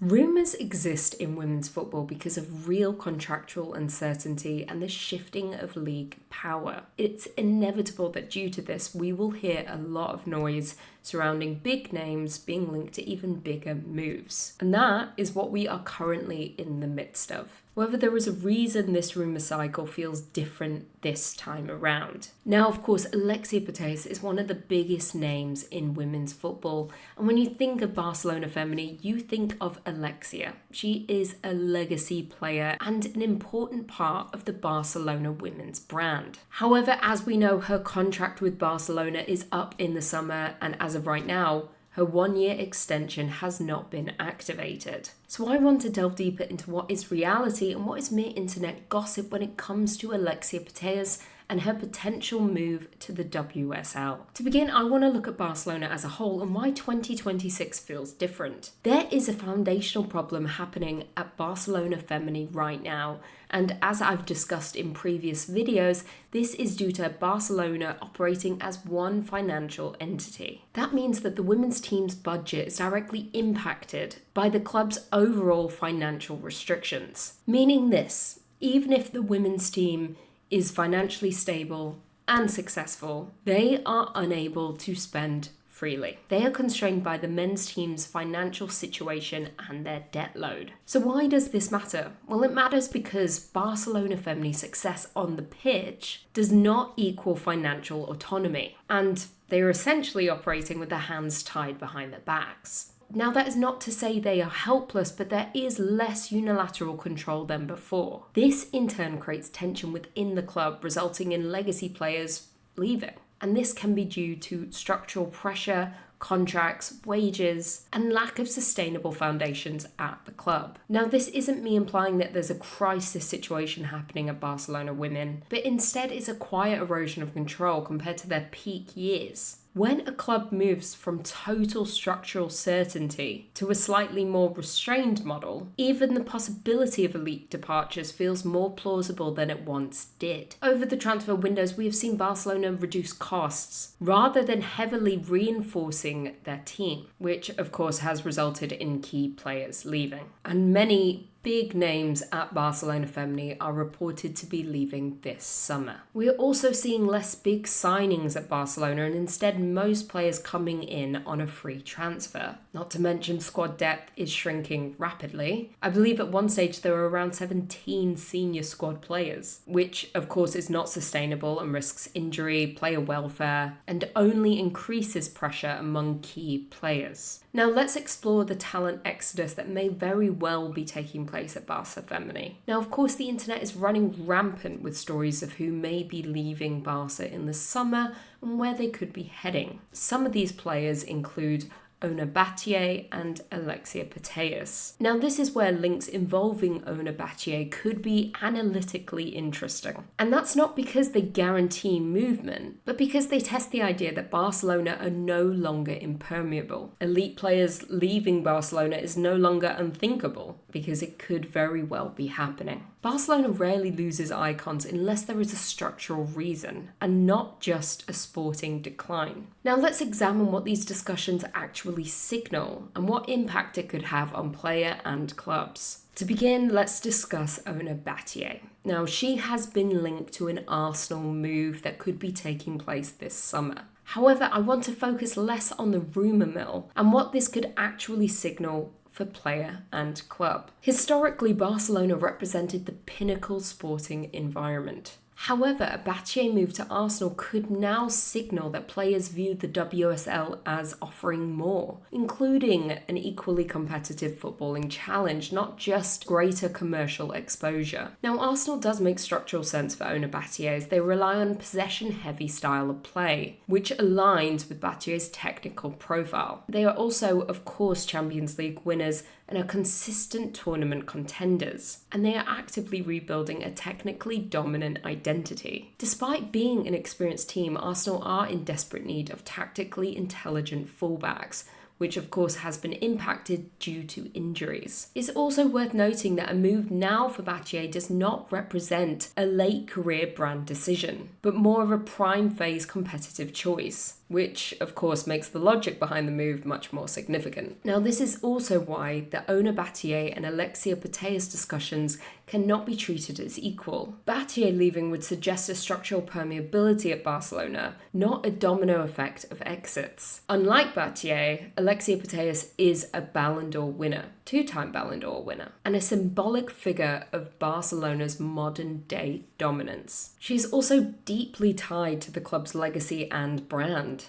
Rumours exist in women's football because of real contractual uncertainty and the shifting of league power. It's inevitable that due to this, we will hear a lot of noise surrounding big names being linked to even bigger moves. And that is what we are currently in the midst of. However, there is a reason this rumour cycle feels different this time around. Now, of course, Alexia Putellas is one of the biggest names in women's football. And when you think of Barcelona Femeni, you think of Alexia. She is a legacy player and an important part of the Barcelona women's brand. However, as we know, her contract with Barcelona is up in the summer, and as of right now, her 1-year extension has not been activated. So I want to delve deeper into what is reality and what is mere internet gossip when it comes to Alexia Putellas and her potential move to the WSL. To begin, I want to look at Barcelona as a whole and why 2026 feels different. There is a foundational problem happening at Barcelona Femeni right now, and as I've discussed in previous videos, this is due to Barcelona operating as one financial entity. That means that the women's team's budget is directly impacted by the club's overall financial restrictions. Meaning this, even if the women's team is financially stable and successful, they are unable to spend freely. They are constrained by the men's team's financial situation and their debt load. So why does this matter? Well, it matters because Barcelona Femeni's success on the pitch does not equal financial autonomy, and they are essentially operating with their hands tied behind their backs. Now, that is not to say they are helpless, but there is less unilateral control than before. This in turn creates tension within the club, resulting in legacy players leaving. And this can be due to structural pressure, contracts, wages, and lack of sustainable foundations at the club. Now, this isn't me implying that there's a crisis situation happening at Barcelona women, but instead is a quiet erosion of control compared to their peak years. When a club moves from total structural certainty to a slightly more restrained model, even the possibility of elite departures feels more plausible than it once did. Over the transfer windows, we have seen Barcelona reduce costs rather than heavily reinforcing their team, which of course has resulted in key players leaving. And many big names at Barcelona Femeni are reported to be leaving this summer. We are also seeing less big signings at Barcelona and instead most players coming in on a free transfer. Not to mention squad depth is shrinking rapidly. I believe at one stage there were around 17 senior squad players, which of course is not sustainable and risks injury, player welfare, and only increases pressure among key players. Now let's explore the talent exodus that may very well be taking place at Barca Femeni. Now, of course, the internet is running rampant with stories of who may be leaving Barca in the summer and where they could be heading. Some of these players include Batlle and Alexia Putellas. Now, this is where links involving Batlle could be analytically interesting. And that's not because they guarantee movement, but because they test the idea that Barcelona are no longer impermeable. Elite players leaving Barcelona is no longer unthinkable, because it could very well be happening. Barcelona rarely loses icons unless there is a structural reason, and not just a sporting decline. Now let's examine what these discussions actually signal, and what impact it could have on player and clubs. To begin, let's discuss Batlle. Now, she has been linked to an Arsenal move that could be taking place this summer. However, I want to focus less on the rumour mill and what this could actually signal for player and club. Historically, Barcelona represented the pinnacle sporting environment. However, a Batlle move to Arsenal could now signal that players view the WSL as offering more, including an equally competitive footballing challenge, not just greater commercial exposure. Now, Arsenal does make structural sense for Batlle as they rely on a possession-heavy style of play, which aligns with Batlle's technical profile. They are also, of course, Champions League winners and are consistent tournament contenders, and they are actively rebuilding a technically dominant identity. Despite being an experienced team, Arsenal are in desperate need of tactically intelligent fullbacks, which of course has been impacted due to injuries. It's also worth noting that a move now for Batlle does not represent a late career brand decision, but more of a prime phase competitive choice, which of course makes the logic behind the move much more significant. Now, this is also why the owner Batlle and Alexia Putellas discussions cannot be treated as equal. Batlle leaving would suggest a structural permeability at Barcelona, not a domino effect of exits. Unlike Batlle, Alexia Putellas is a Ballon d'Or winner, two-time Ballon d'Or winner, and a symbolic figure of Barcelona's modern-day dominance. She's also deeply tied to the club's legacy and brand.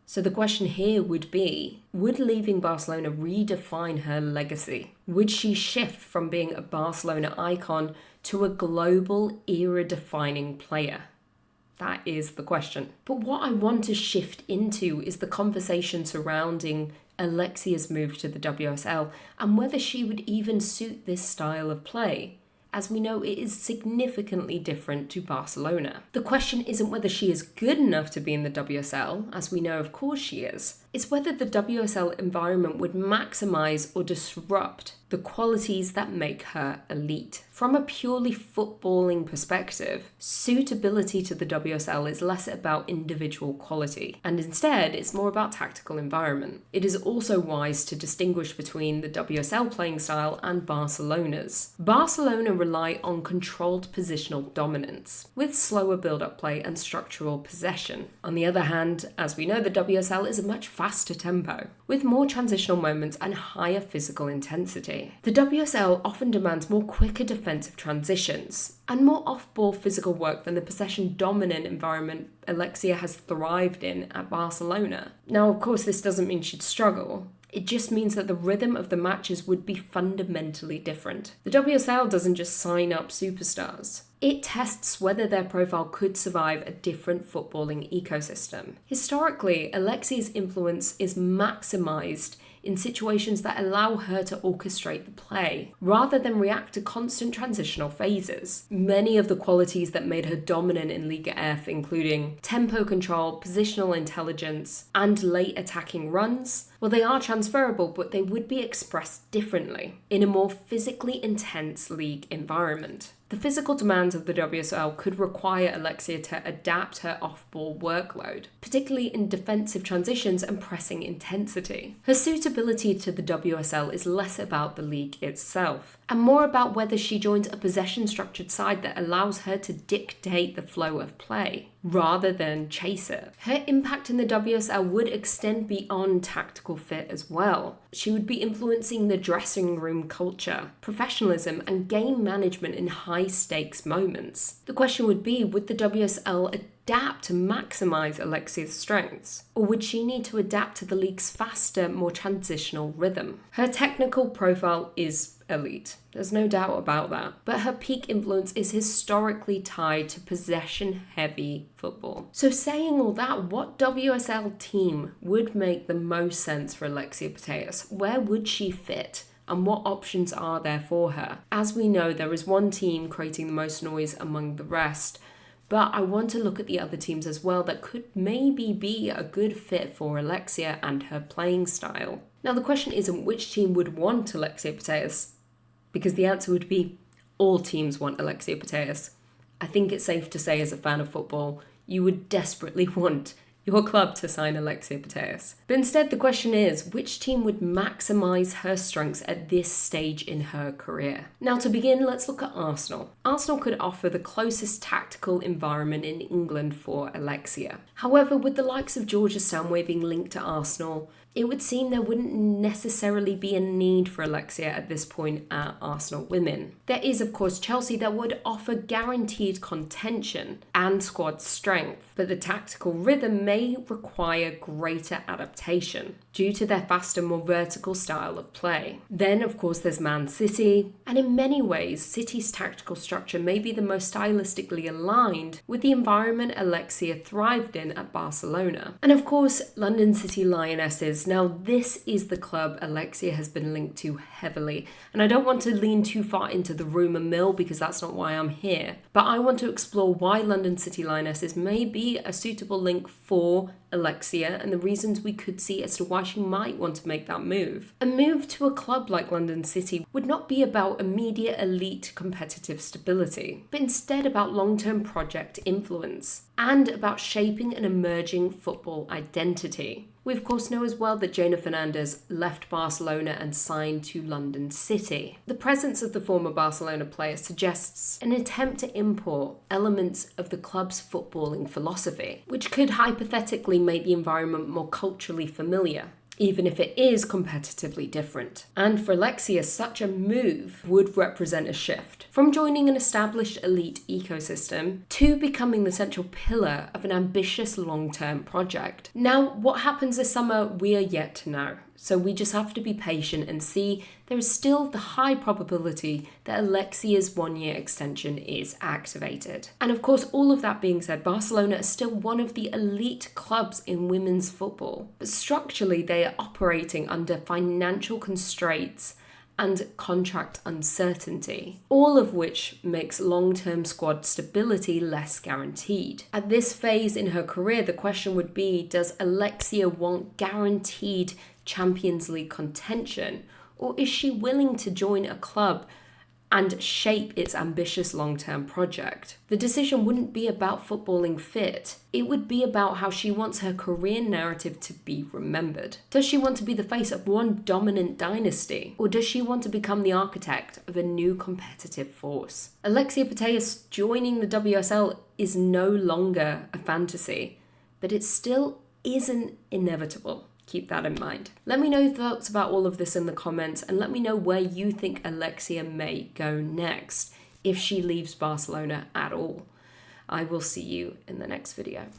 So the question here would be, would leaving Barcelona redefine her legacy? Would she shift from being a Barcelona icon to a global era-defining player? That is the question. But what I want to shift into is the conversation surrounding Alexia's move to the WSL and whether she would even suit this style of play. As we know, it is significantly different to Barcelona. The question isn't whether she is good enough to be in the WSL, as we know of course she is. It's whether the WSL environment would maximize or disrupt the qualities that make her elite. From a purely footballing perspective, suitability to the WSL is less about individual quality, and instead it's more about tactical environment. It is also wise to distinguish between the WSL playing style and Barcelona's. Barcelona rely on controlled positional dominance, with slower build-up play and structural possession. On the other hand, as we know, the WSL is a much faster tempo, with more transitional moments and higher physical intensity. The WSL often demands more quicker defensive transitions and more off-ball physical work than the possession-dominant environment Alexia has thrived in at Barcelona. Now, of course, this doesn't mean she'd struggle. It just means that the rhythm of the matches would be fundamentally different. The WSL doesn't just sign up superstars. It tests whether their profile could survive a different footballing ecosystem. Historically, Alexia's influence is maximised in situations that allow her to orchestrate the play, rather than react to constant transitional phases. Many of the qualities that made her dominant in Liga F, including tempo control, positional intelligence, and late attacking runs, well, they are transferable, but they would be expressed differently in a more physically intense league environment. The physical demands of the WSL could require Alexia to adapt her off-ball workload, particularly in defensive transitions and pressing intensity. Her suitability to the WSL is less about the league itself, and more about whether she joins a possession-structured side that allows her to dictate the flow of play, rather than chase it. Her impact in the WSL would extend beyond tactical fit as well. She would be influencing the dressing room culture, professionalism, and game management in high-stakes moments. The question would be, would the WSL adapt to maximize Alexia's strengths? Or would she need to adapt to the league's faster, more transitional rhythm? Her technical profile is elite. There's no doubt about that. But her peak influence is historically tied to possession-heavy football. So saying all that, what WSL team would make the most sense for Alexia Putellas? Where would she fit? And what options are there for her? As we know, there is one team creating the most noise among the rest, but I want to look at the other teams as well that could maybe be a good fit for Alexia and her playing style. Now, the question isn't which team would want Alexia Putellas, because the answer would be all teams want Alexia Putellas. I think it's safe to say, as a fan of football, you would desperately want your club to sign Alexia Putellas. But instead, the question is, which team would maximise her strengths at this stage in her career? Now, to begin, let's look at Arsenal. Arsenal could offer the closest tactical environment in England for Alexia. However, with the likes of Georgia Stanway being linked to Arsenal, it would seem there wouldn't necessarily be a need for Alexia at this point at Arsenal Women. There is, of course, Chelsea that would offer guaranteed contention and squad strength, but the tactical rhythm may require greater adaptation due to their faster, more vertical style of play. Then, of course, there's Man City, and in many ways, City's tactical structure may be the most stylistically aligned with the environment Alexia thrived in at Barcelona. And of course, London City Lionesses Lionesses. Now, this is the club Alexia has been linked to heavily, and I don't want to lean too far into the rumour mill because that's not why I'm here, but I want to explore why London City Lionesses may be a suitable link for Alexia and the reasons we could see as to why she might want to make that move. A move to a club like London City would not be about immediate elite competitive stability, but instead about long-term project influence and about shaping an emerging football identity. We of course know as well that Jana Fernandez left Barcelona and signed to London City. The presence of the former Barcelona player suggests an attempt to import elements of the club's footballing philosophy, which could hypothetically make the environment more culturally familiar, even if it is competitively different. And for Alexia, such a move would represent a shift from joining an established elite ecosystem to becoming the central pillar of an ambitious long-term project. Now, what happens this summer, we are yet to know. So we just have to be patient and see. There is still the high probability that Alexia's one-year extension is activated. And of course, all of that being said, Barcelona is still one of the elite clubs in women's football. But structurally, they are operating under financial constraints and contract uncertainty, all of which makes long-term squad stability less guaranteed. At this phase in her career, the question would be, does Alexia want guaranteed Champions League contention, or is she willing to join a club and shape its ambitious long-term project? The decision wouldn't be about footballing fit. It would be about how she wants her career narrative to be remembered. Does she want to be the face of one dominant dynasty, or does she want to become the architect of a new competitive force? Alexia Putellas joining the WSL is no longer a fantasy, but it still isn't inevitable. Keep that in mind. Let me know your thoughts about all of this in the comments, and let me know where you think Alexia may go next, if she leaves Barcelona at all. I will see you in the next video.